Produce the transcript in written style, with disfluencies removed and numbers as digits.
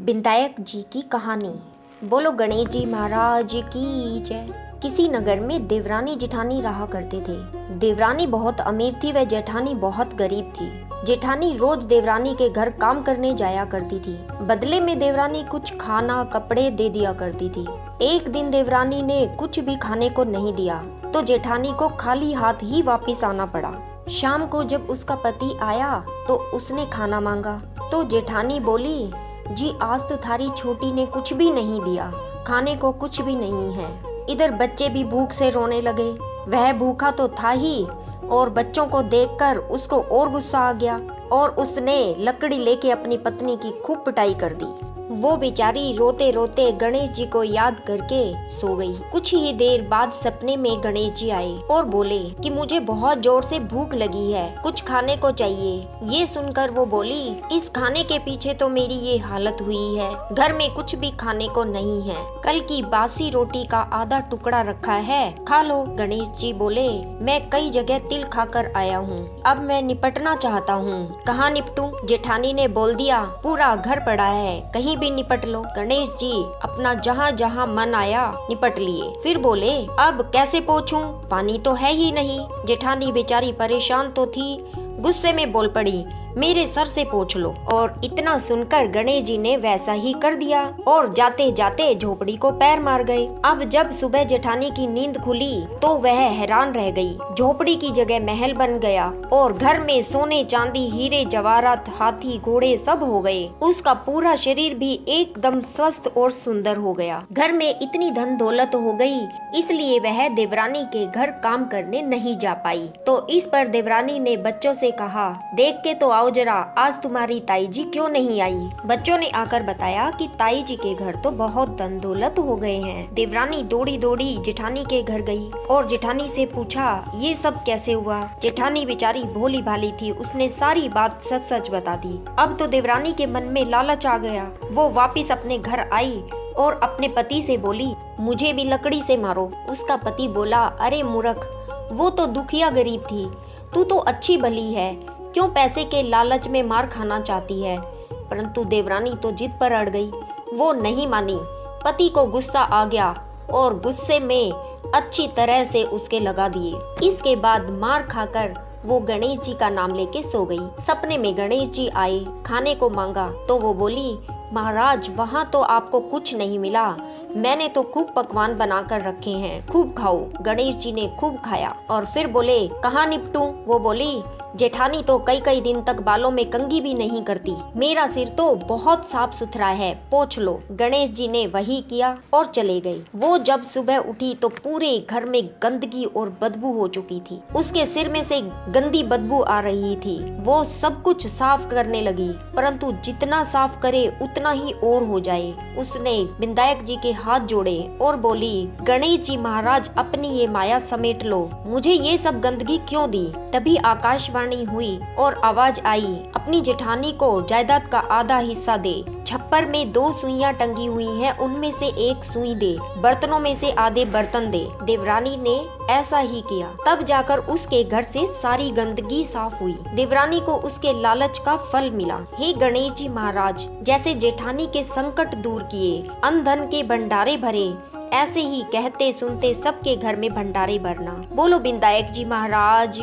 विनायक जी की कहानी। बोलो गणेश जी महाराज की जय। किसी नगर में देवरानी जेठानी रहा करते थे। देवरानी बहुत अमीर थी व जेठानी बहुत गरीब थी। जेठानी रोज देवरानी के घर काम करने जाया करती थी। बदले में देवरानी कुछ खाना कपड़े दे दिया करती थी। एक दिन देवरानी ने कुछ भी खाने को नहीं दिया तो जेठानी को खाली हाथ ही वापिस आना पड़ा। शाम को जब उसका पति आया तो उसने खाना मांगा तो जेठानी बोली, जी आज तो थारी छोटी ने कुछ भी नहीं दिया, खाने को कुछ भी नहीं है। इधर बच्चे भी भूख से रोने लगे। वह भूखा तो था ही और बच्चों को देखकर उसको और गुस्सा आ गया और उसने लकड़ी लेके अपनी पत्नी की खूब पिटाई कर दी। वो बेचारी रोते रोते गणेश जी को याद करके सो गई। कुछ ही देर बाद सपने में गणेश जी आए और बोले कि मुझे बहुत जोर से भूख लगी है, कुछ खाने को चाहिए। ये सुनकर वो बोली, इस खाने के पीछे तो मेरी ये हालत हुई है, घर में कुछ भी खाने को नहीं है। कल की बासी रोटी का आधा टुकड़ा रखा है, खा लो। गणेश जी बोले, मैं कई जगह तिल खाकर आया हूँ, अब मैं निपटना चाहता हूँ। कहाँ निपटूं? जेठानी ने बोल दिया, पूरा घर पड़ा है, कहीं भी निपट लो। गणेश जी अपना जहाँ जहाँ मन आया निपट लिए। फिर बोले, अब कैसे पोंछूं? पानी तो है ही नहीं। जेठानी बेचारी परेशान तो थी, गुस्से में बोल पड़ी, मेरे सर से पोंछ लो। और इतना सुनकर गणेश जी ने वैसा ही कर दिया और जाते जाते झोपड़ी को पैर मार गए। अब जब सुबह जेठानी की नींद खुली तो वह हैरान रह गई। झोपड़ी की जगह महल बन गया और घर में सोने चांदी हीरे जवाहरात हाथी घोड़े सब हो गए। उसका पूरा शरीर भी एकदम स्वस्थ और सुंदर हो गया। घर में इतनी धन दौलत हो गई इसलिए वह देवरानी के घर काम करने नहीं जा पाई। तो इस पर देवरानी ने बच्चों से कहा, देख के तो आओ जरा, आज तुम्हारी ताई जी क्यों नहीं आई? बच्चों ने आकर बताया कि ताई जी के घर तो बहुत धन दौलत हो गए हैं। देवरानी दौड़ी दौड़ी जेठानी के घर गई और जेठानी से पूछा, ये सब कैसे हुआ? जेठानी बेचारी भोली भाली थी, उसने सारी बात सच सच बता दी। अब तो देवरानी के मन में लालच आ गया। वो वापिस अपने घर आई और अपने पति से बोली, मुझे भी लकड़ी से मारो। उसका पति बोला, अरे मूर्ख, वो तो दुखिया गरीब थी, तू तो अच्छी भली है, क्यों पैसे के लालच में मार खाना चाहती है? परंतु देवरानी तो जिद पर अड़ गई, वो नहीं मानी। पति को गुस्सा आ गया और गुस्से में अच्छी तरह से उसके लगा दिए। इसके बाद मार खाकर वो गणेश जी का नाम लेके सो गई। सपने में गणेश जी आए, खाने को मांगा तो वो बोली, महाराज वहाँ तो आपको कुछ नहीं मिला, मैंने तो खूब पकवान बनाकर रखे हैं, खूब खाओ। गणेश जी ने खूब खाया और फिर बोले, कहाँ निपटूं? वो बोली, जेठानी तो कई कई दिन तक बालों में कंघी भी नहीं करती, मेरा सिर तो बहुत साफ सुथरा है, पोंछ लो। गणेश जी ने वही किया और चले गए। वो जब सुबह उठी तो पूरे घर में गंदगी और बदबू हो चुकी थी। उसके सिर में से गंदी बदबू आ रही थी। वो सब कुछ साफ करने लगी, परंतु जितना साफ करे उतना ही और हो जाए। उसने विनायक जी के हाथ जोड़े और बोली, गणेश जी महाराज अपनी ये माया समेट लो, मुझे ये सब गंदगी क्यों दी? तभी आकाशवाणी हुई और आवाज आई, अपनी जेठानी को जायदाद का आधा हिस्सा दे। छप्पर में 2 सुइयां टंगी हुई हैं, उनमें से 1 सुई दे। बर्तनों में से आधे बर्तन दे। देवरानी ने ऐसा ही किया। तब जाकर उसके घर से सारी गंदगी साफ हुई। देवरानी को उसके लालच का फल मिला। हे गणेश जी महाराज, जैसे जेठानी के संकट दूर किए, अन्न धन के भंडारे भरे, ऐसे ही कहते सुनते सबके घर में भंडारे भरना। बोलो विनायक जी महाराज।